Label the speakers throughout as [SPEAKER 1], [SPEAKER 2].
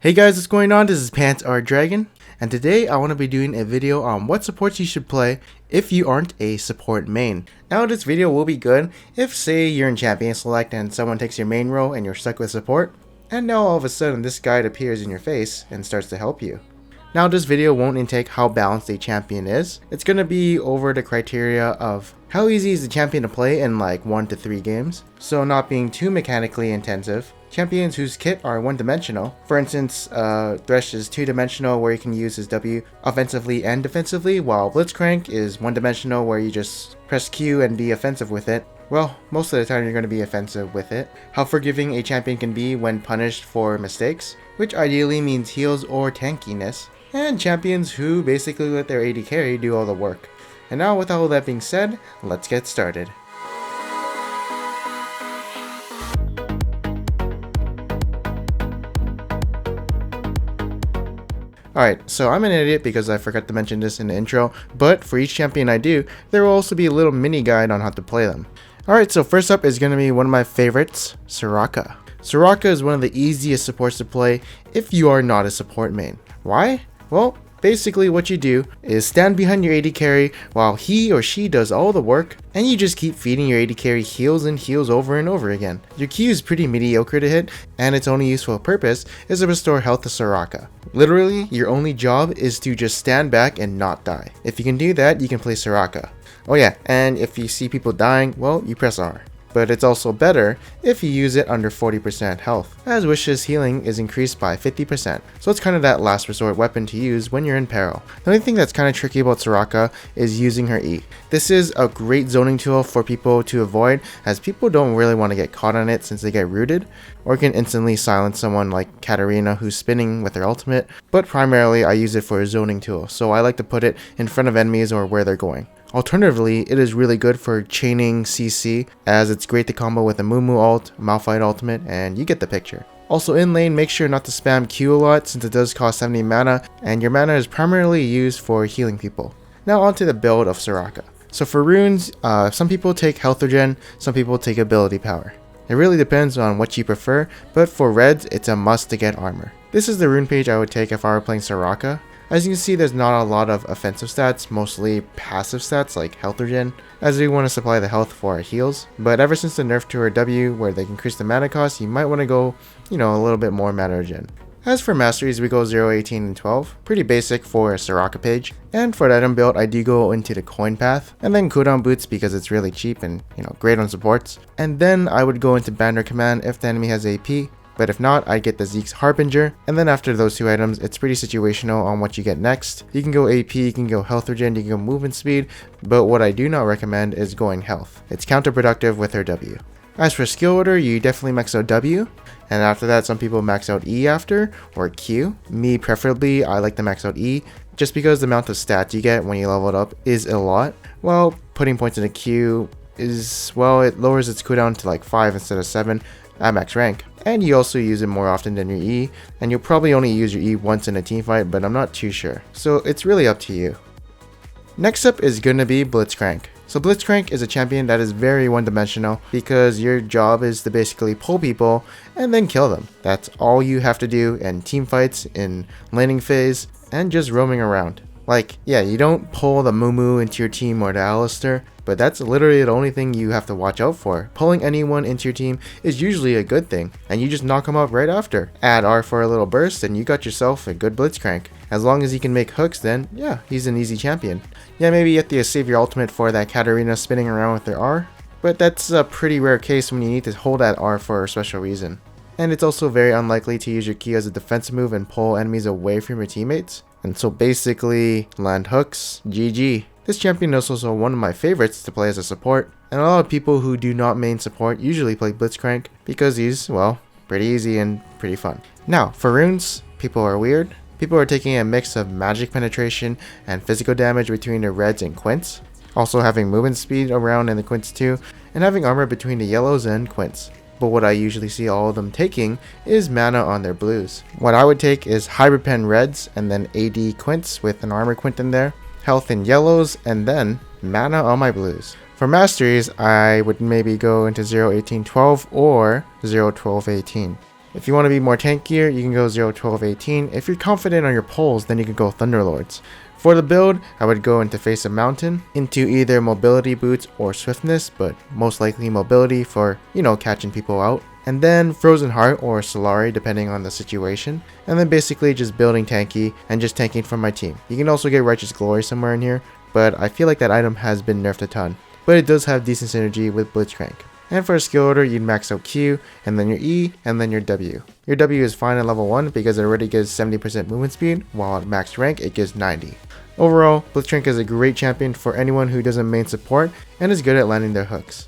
[SPEAKER 1] Hey guys, what's going on? This is Pants Our Dragon, and today I want to be doing a video on what supports you should play if you aren't a support main. Now this video will be good if, say, you're in Champion Select and someone takes your main role and you're stuck with support, and now all of a sudden this guide appears in your face and starts to help you. Now this video won't intake how balanced a champion is. It's going to be over the criteria of how easy is the champion to play in like 1 to 3 games, so not being too mechanically intensive. Champions whose kit are one-dimensional. For instance, Thresh is 2-dimensional where you can use his W offensively and defensively, while Blitzcrank is 1-dimensional where you just press Q and be offensive with it. Well, most of the time you're going to be offensive with it. How forgiving a champion can be when punished for mistakes, which ideally means heals or tankiness. And champions who basically let their AD carry do all the work. And now with all that being said, let's get started. Alright, so I'm an idiot because I forgot to mention this in the intro, but for each champion I do, there will also be a little mini guide on how to play them. Alright, so first up is going to be one of my favorites, Soraka. Soraka is one of the easiest supports to play if you are not a support main. Why? Well, basically what you do is stand behind your AD carry while he or she does all the work, and you just keep feeding your AD carry heals and heals over and over again. Your Q is pretty mediocre to hit, and its only useful purpose is to restore health to Soraka. Literally, your only job is to just stand back and not die. If you can do that, you can play Soraka. Oh yeah, and if you see people dying, well, you press R. But it's also better if you use it under 40% health, as Wish's healing is increased by 50%, so it's kind of that last resort weapon to use when you're in peril. The only thing that's kind of tricky about Soraka is using her E. This is a great zoning tool for people to avoid, as people don't really want to get caught on it since they get rooted, or can instantly silence someone like Katarina who's spinning with her ultimate, but primarily I use it for a zoning tool, so I like to put it in front of enemies or where they're going. Alternatively, it is really good for chaining CC, as it's great to combo with a Mumu ult, Malphite ultimate, and you get the picture. Also in lane, make sure not to spam Q a lot since it does cost 70 mana, and your mana is primarily used for healing people. Now onto the build of Soraka. So for runes, some people take health regen, some people take ability power. It really depends on what you prefer, but for reds, it's a must to get armor. This is the rune page I would take if I were playing Soraka. As you can see, there's not a lot of offensive stats, mostly passive stats like health regen, as we want to supply the health for our heals. But ever since the nerf to her W, where they increase the mana cost, you might want to go, a little bit more mana regen. As for Masteries, we go 0, 18, and 12, pretty basic for a Soraka page. And for the item build, I do go into the coin path, and then cooldown boots because it's really cheap and, great on supports. And then I would go into banner command if the enemy has AP. But if not, I get the Zeke's Harbinger, and then after those two items, it's pretty situational on what you get next. You can go AP, you can go health regen, you can go movement speed, but what I do not recommend is going health. It's counterproductive with her W. As for skill order, you definitely max out W, and after that some people max out E after, or Q. Me preferably, I like to max out E, just because the amount of stats you get when you level it up is a lot, while putting points into Q is, well, it lowers its cooldown to like 5 instead of 7 at max rank. And you also use it more often than your E, and you'll probably only use your E once in a teamfight, but I'm not too sure. So it's really up to you. Next up is gonna be Blitzcrank. So Blitzcrank is a champion that is very one-dimensional because your job is to basically pull people and then kill them. That's all you have to do in teamfights, in laning phase, and just roaming around. Like, yeah, you don't pull the Mumu into your team or the Alistar, but that's literally the only thing you have to watch out for. Pulling anyone into your team is usually a good thing, and you just knock them up right after. Add R for a little burst, and you got yourself a good Blitzcrank. As long as he can make hooks, then yeah, he's an easy champion. Yeah, maybe you have to save your ultimate for that Katarina spinning around with their R, but that's a pretty rare case when you need to hold that R for a special reason. And it's also very unlikely to use your Q as a defensive move and pull enemies away from your teammates. And so basically, land hooks, GG. This champion is also one of my favorites to play as a support, and a lot of people who do not main support usually play Blitzcrank because he's, well, pretty easy and pretty fun. Now, for runes, people are weird. People are taking a mix of magic penetration and physical damage between the reds and quints, also having movement speed around in the quints too, and having armor between the yellows and quints. But what I usually see all of them taking is mana on their blues. What I would take is Hybrid Pen reds and then AD quints with an armor quint in there, health in yellows, and then mana on my blues. For Masteries, I would maybe go into 0, 18, 12 or 0, 12, 18. If you want to be more tankier, you can go 0, 12, 18. If you're confident on your pulls, then you can go Thunderlords. For the build, I would go into Face of Mountain, into either Mobility Boots or Swiftness, but most likely Mobility for, catching people out. And then Frozen Heart or Solari depending on the situation. And then basically just building tanky and just tanking from my team. You can also get Righteous Glory somewhere in here, but I feel like that item has been nerfed a ton. But it does have decent synergy with Blitzcrank. And for a skill order, you'd max out Q, and then your E, and then your W. Your W is fine at level 1 because it already gives 70% movement speed, while at max rank it gives 90. Overall, Blitzcrank is a great champion for anyone who doesn't main support and is good at landing their hooks.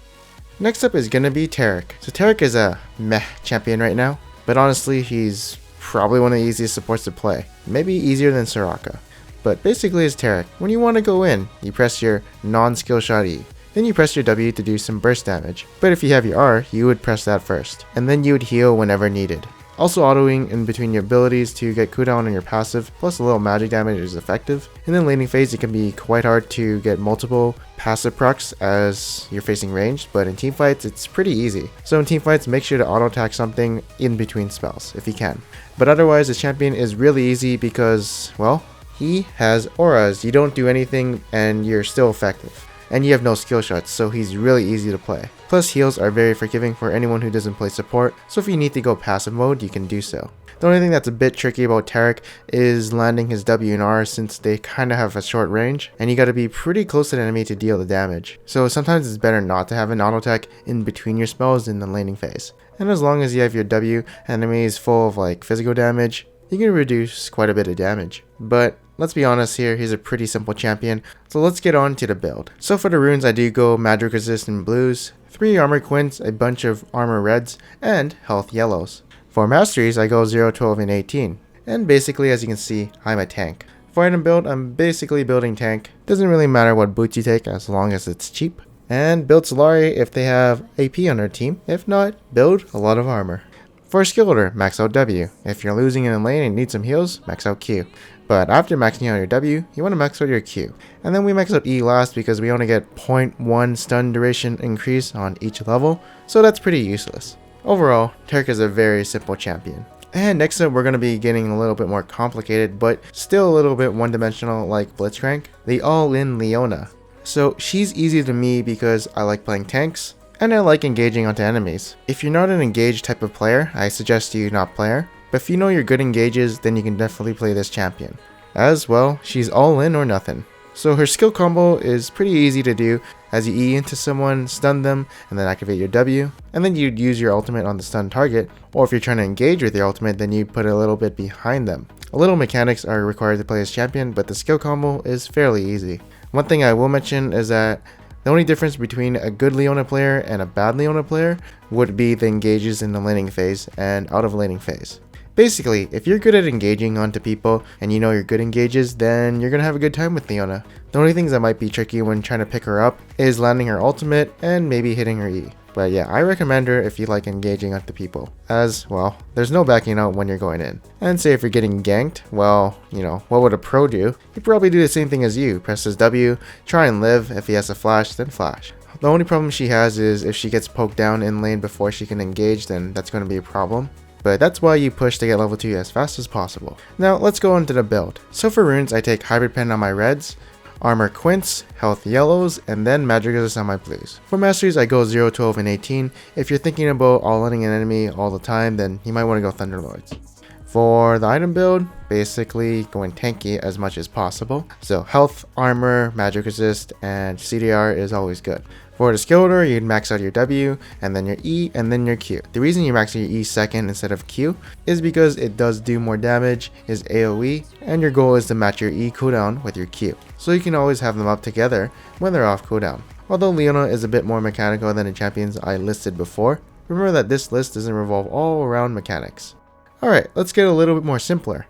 [SPEAKER 1] Next up is gonna be Tarek. So Tarek is a meh champion right now, but honestly he's probably one of the easiest supports to play. Maybe easier than Soraka. But basically it's Tarek. When you want to go in, you press your non-skill shot E. Then you press your W to do some burst damage. But if you have your R, you would press that first. And then you would heal whenever needed. Also autoing in between your abilities to get cooldown on your passive, plus a little magic damage is effective. And then laning phase, it can be quite hard to get multiple passive procs as you're facing ranged, but in teamfights it's pretty easy. So in teamfights, make sure to auto attack something in between spells, if you can. But otherwise, this champion is really easy because, well, he has auras. You don't do anything and you're still effective. And you have no skill shots, so he's really easy to play. Plus heals are very forgiving for anyone who doesn't play support, so if you need to go passive mode, you can do so. The only thing that's a bit tricky about Tarek is landing his W and R since they kinda have a short range, and you gotta be pretty close to the enemy to deal the damage. So sometimes it's better not to have an auto attack in between your spells in the laning phase. And as long as you have your W, enemy is full of physical damage, you can reduce quite a bit of damage. But let's be honest here, he's a pretty simple champion, so let's get on to the build. So for the runes, I do go magic resist in blues, 3 armor quints, a bunch of armor reds, and health yellows. For masteries, I go 0, 12, and 18. And basically, as you can see, I'm a tank. For item build, I'm basically building tank. Doesn't really matter what boots you take as long as it's cheap. And build Solari if they have AP on their team. If not, build a lot of armor. For a skill order, max out W. If you're losing in a lane and need some heals, max out Q. But after maxing out your W, you want to max out your Q. And then we max out E last because we only get 0.1 stun duration increase on each level, so that's pretty useless. Overall, Tarek is a very simple champion. And next up, we're going to be getting a little bit more complicated, but still a little bit one-dimensional like Blitzcrank, the all-in Leona. So she's easy to me because I like playing tanks, and I like engaging onto enemies. If you're not an engaged type of player, I suggest you not play her. But if you know you're good engages, then you can definitely play this champion. As well, she's all in or nothing. So her skill combo is pretty easy to do as you E into someone, stun them, and then activate your W. And then you'd use your ultimate on the stun target, or if you're trying to engage with your ultimate, then you put a little bit behind them. A little mechanics are required to play as champion, but the skill combo is fairly easy. One thing I will mention is that the only difference between a good Leona player and a bad Leona player would be the engages in the laning phase and out of laning phase. Basically, if you're good at engaging onto people and you know you're good engages, then you're gonna have a good time with Leona. The only things that might be tricky when trying to pick her up is landing her ultimate and maybe hitting her E. But yeah, I recommend her if you like engaging onto people, as, well, there's no backing out when you're going in. And say if you're getting ganked, well, what would a pro do? He'd probably do the same thing as you, press his W, try and live, if he has a flash, then flash. The only problem she has is if she gets poked down in lane before she can engage, then that's going to be a problem. But that's why you push to get level 2 as fast as possible. Now let's go into the build. So for runes, I take hybrid pen on my reds, armor quints, health yellows, and then magic resist on my blues. For masteries, I go 0, 12, and 18. If you're thinking about all-in an enemy all the time, then you might want to go Thunderlords. For the item build, basically going tanky as much as possible. So health, armor, magic resist, and CDR is always good. For the skill order, you'd max out your W, and then your E, and then your Q. The reason you max out your E second instead of Q is because it does do more damage, is AoE, and your goal is to match your E cooldown with your Q. So you can always have them up together when they're off cooldown. Although Leona is a bit more mechanical than the champions I listed before, remember that this list doesn't revolve all around mechanics. Alright, let's get a little bit more simpler.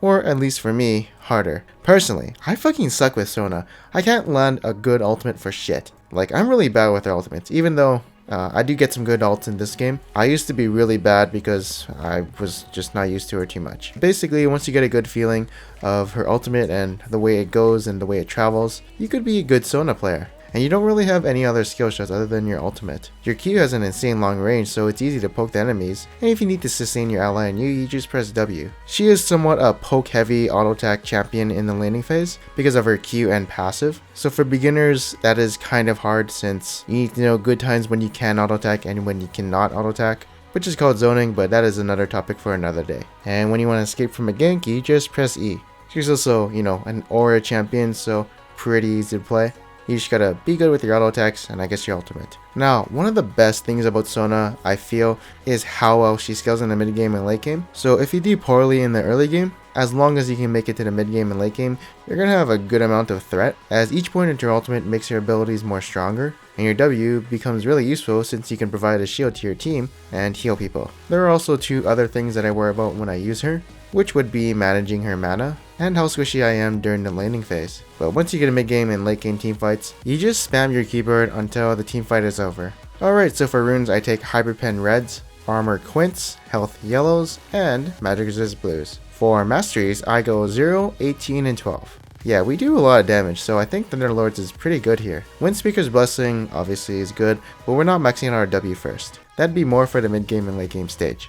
[SPEAKER 1] Or at least for me, harder. Personally, I fucking suck with Sona. I can't land a good ultimate for shit. I'm really bad with her ultimates, even though I do get some good ults in this game. I used to be really bad because I was just not used to her too much. Basically, once you get a good feeling of her ultimate and the way it goes and the way it travels, you could be a good Sona player. and you don't really have any other skill shots other than your ultimate. Your Q has an insane long range, so it's easy to poke the enemies, and if you need to sustain your ally and you just press W. She is somewhat a poke heavy auto attack champion in the laning phase because of her Q and passive, so for beginners that is kind of hard since you need to know good times when you can auto attack and when you cannot auto attack, which is called zoning, but that is another topic for another day. And when you want to escape from a gank, you just press E. She's also, an aura champion, so pretty easy to play. You just gotta be good with your auto attacks and I guess your ultimate. Now, one of the best things about Sona, I feel, is how well she scales in the mid game and late game. So if you do poorly in the early game, as long as you can make it to the mid game and late game, you're gonna have a good amount of threat, as each point into your ultimate makes your abilities more stronger, and your W becomes really useful since you can provide a shield to your team and heal people. There are also two other things that I worry about when I use her, which would be managing her mana and how squishy I am during the laning phase. But once you get a mid game and late game team fights, you just spam your keyboard until the team fight is over. Alright, so for runes I take Hybrid Pen reds, Armor quints, Health yellows, and Magic Resist blues. For Masteries I go 0, 18, and 12. Yeah, we do a lot of damage, so I think Thunderlords is pretty good here. Windspeaker's Blessing obviously is good, but we're not maxing out our W first. That'd be more for the mid game and late game stage.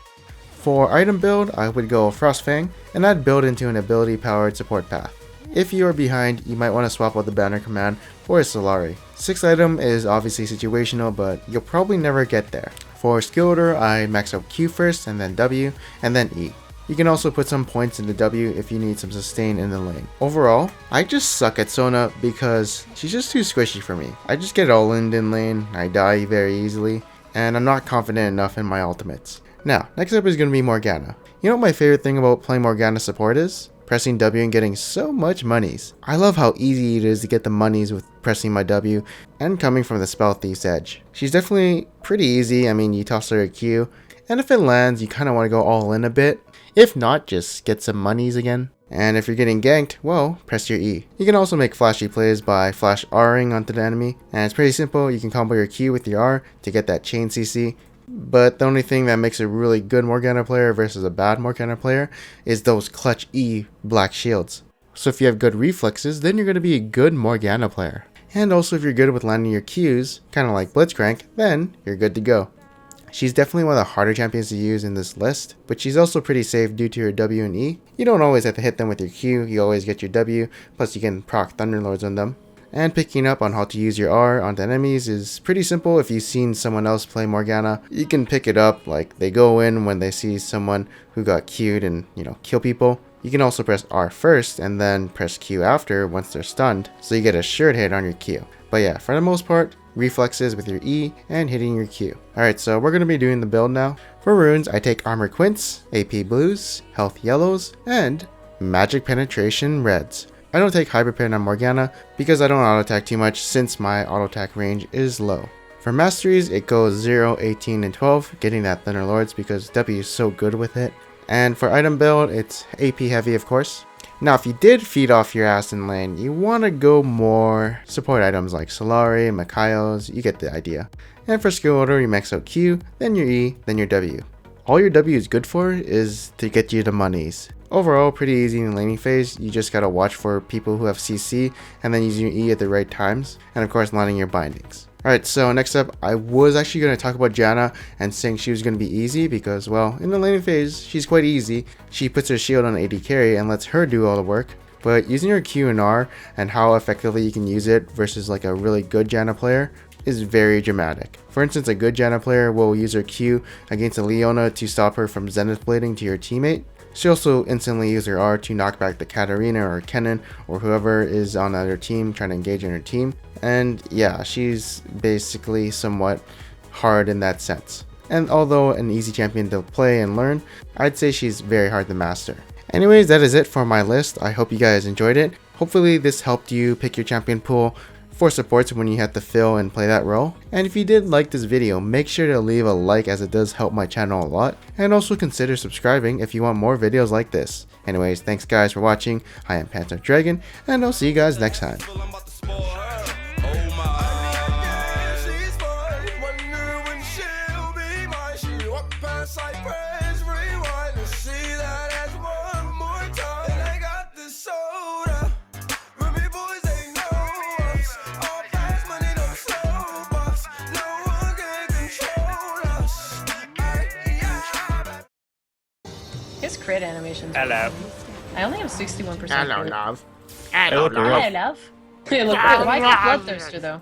[SPEAKER 1] For item build, I would go Frostfang, and I'd build into an ability powered support path. If you are behind, you might want to swap out the banner command for a Solari. 6th item is obviously situational, but you'll probably never get there. For skill order, I max out Q first, and then W, and then E. You can also put some points into W if you need some sustain in the lane. Overall, I just suck at Sona because she's just too squishy for me. I just get all in lane, I die very easily, and I'm not confident enough in my ultimates. Now, next up is going to be Morgana. You know what my favorite thing about playing Morgana support is? Pressing W and getting so much monies. I love how easy it is to get the monies with pressing my W and coming from the Spell Thief's edge. She's definitely pretty easy. I mean, you toss her a Q, and if it lands, you kind of want to go all in a bit. If not, just get some monies again. And if you're getting ganked, well, press your E. You can also make flashy plays by flash R'ing onto the enemy, and it's pretty simple. You can combo your Q with your R to get that chain CC. But the only thing that makes a really good Morgana player versus a bad Morgana player is those clutch E black shields. So if you have good reflexes, then you're going to be a good Morgana player. And also if you're good with landing your Qs, kind of like Blitzcrank, then you're good to go. She's definitely one of the harder champions to use in this list, but she's also pretty safe due to her W and E. You don't always have to hit them with your Q, you always get your W, plus you can proc Thunderlords on them. And picking up on how to use your R onto enemies is pretty simple. If you've seen someone else play Morgana, you can pick it up, like they go in when they see someone who got Q'd and, kill people. You can also press R first and then press Q after once they're stunned, so you get a assured hit on your Q. But yeah, for the most part, reflexes with your E and hitting your Q. Alright, so we're going to be doing the build now. For runes, I take Armor quints, AP blues, Health yellows, and Magic Penetration reds. I don't take Hybrid Pen on Morgana because I don't auto attack too much since my auto attack range is low. For Masteries, it goes 0, 18, and 12, getting that Thunderlords because W is so good with it. And for item build, it's AP heavy of course. Now if you did feed off your ass in lane, you want to go more support items like Solari, Mikaios, you get the idea. And for skill order, you max out Q, then your E, then your W. All your W is good for is to get you the monies. Overall, pretty easy in the laning phase. You just gotta watch for people who have CC and then using your E at the right times, and of course landing your bindings. Alright, so next up, I was actually going to talk about Janna and saying she was going to be easy because, well, in the laning phase, she's quite easy. She puts her shield on AD carry and lets her do all the work. But using her Q and R and how effectively you can use it versus like a really good Janna player is very dramatic. For instance, a good Janna player will use her Q against a Leona to stop her from Zenith blading to your teammate. She also instantly uses her R to knock back the Katarina or Kennen or whoever is on the other team trying to engage in her team. And yeah, she's basically somewhat hard in that sense. And although an easy champion to play and learn, I'd say she's very hard to master. Anyways, that is it for my list. I hope you guys enjoyed it. Hopefully this helped you pick your champion pool for supports when you have to fill and play that role. And if you did like this video, make sure to leave a like as it does help my channel a lot. And also consider subscribing if you want more videos like this. Anyways, thanks guys for watching. I am Panther Dragon, and I'll see you guys next time.
[SPEAKER 2] crit animations.
[SPEAKER 3] Hello.
[SPEAKER 2] I only have 61%.
[SPEAKER 1] Hello,
[SPEAKER 2] crit.
[SPEAKER 1] love.
[SPEAKER 3] Hey, look,
[SPEAKER 2] Hi, love. Hey, look, why I got Bloodthirster though?